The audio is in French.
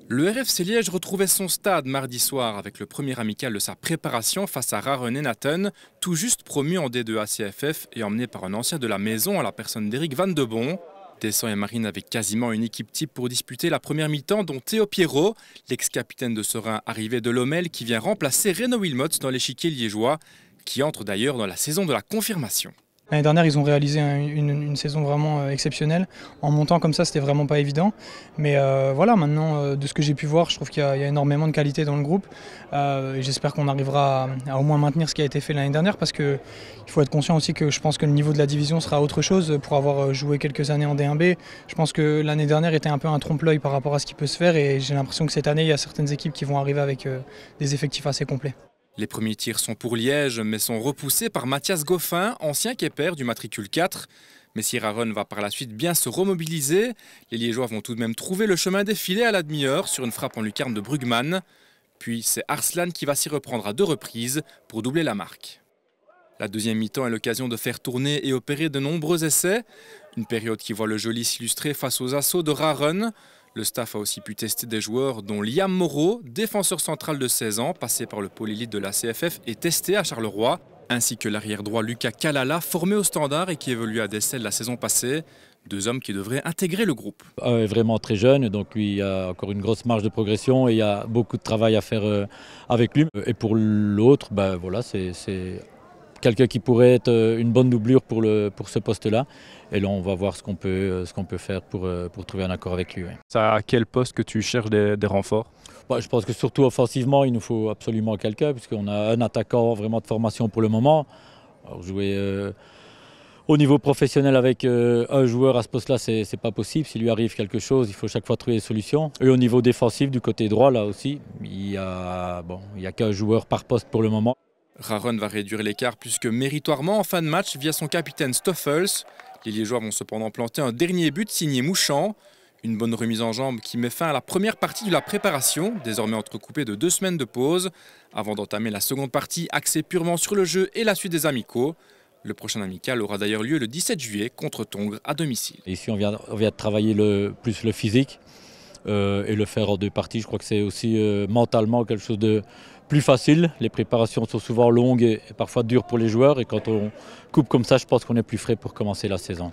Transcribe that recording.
Le RFC Liège retrouvait son stade mardi soir avec le premier amical de sa préparation face à Raren-Natten, tout juste promu en D2 ACFF et emmené par un ancien de la maison à la personne d'Éric Van de Bon. Tesson et Marine avaient quasiment une équipe type pour disputer la première mi-temps, dont Théo Pierrot, l'ex-capitaine de Serein arrivé de Lommel, qui vient remplacer Renaud Wilmots dans l'échiquier liégeois, qui entre d'ailleurs dans la saison de la confirmation. L'année dernière, ils ont réalisé une saison vraiment exceptionnelle. En montant comme ça, c'était vraiment pas évident. Mais voilà, maintenant, de ce que j'ai pu voir, je trouve qu'il y a énormément de qualité dans le groupe. J'espère qu'on arrivera à au moins maintenir ce qui a été fait l'année dernière, parce qu'il faut être conscient aussi que je pense que le niveau de la division sera autre chose pour avoir joué quelques années en D1B. Je pense que l'année dernière était un peu un trompe-l'œil par rapport à ce qui peut se faire, et j'ai l'impression que cette année, il y a certaines équipes qui vont arriver avec des effectifs assez complets. Les premiers tirs sont pour Liège, mais sont repoussés par Mathias Goffin, ancien quépère du matricule 4. Mais si Raren va par la suite bien se remobiliser, les Liégeois vont tout de même trouver le chemin des filets à la demi-heure sur une frappe en lucarne de Brugman. Puis c'est Arslan qui va s'y reprendre à 2 reprises pour doubler la marque. La deuxième mi-temps est l'occasion de faire tourner et opérer de nombreux essais. Une période qui voit le joli s'illustrer face aux assauts de Raren. Le staff a aussi pu tester des joueurs dont Liam Moreau, défenseur central de 16 ans, passé par le pôle élite de la CFF et testé à Charleroi, ainsi que l'arrière droit Lucas Kalala, formé au Standard et qui évolue à Dessel la saison passée. 2 hommes qui devraient intégrer le groupe. Un est vraiment très jeune, donc lui il a encore une grosse marge de progression et il y a beaucoup de travail à faire avec lui. Et pour l'autre, voilà, c'est quelqu'un qui pourrait être une bonne doublure pour ce poste-là. Et là, on va voir ce qu'on peut faire pour trouver un accord avec lui. Ouais. C'est à quel poste que tu cherches des renforts? Je pense que surtout offensivement, il nous faut absolument quelqu'un, puisqu'on a un attaquant vraiment de formation pour le moment. Alors, jouer au niveau professionnel avec un joueur à ce poste-là, c'est pas possible. S'il lui arrive quelque chose, il faut chaque fois trouver des solutions. Et au niveau défensif, du côté droit, là aussi, il y a qu'un joueur par poste pour le moment. Raren va réduire l'écart plus que méritoirement en fin de match via son capitaine Stoffels. Les Liégeois vont cependant planter un dernier but signé Mouchant. Une bonne remise en jambe qui met fin à la première partie de la préparation, désormais entrecoupée de 2 semaines de pause, avant d'entamer la seconde partie axée purement sur le jeu et la suite des amicaux. Le prochain amical aura d'ailleurs lieu le 17 juillet contre Tongres à domicile. Ici, on vient de travailler plus le physique et le faire en 2 parties. Je crois que c'est aussi mentalement quelque chose de plus facile. Les préparations sont souvent longues et parfois dures pour les joueurs. Et quand on coupe comme ça, je pense qu'on est plus frais pour commencer la saison.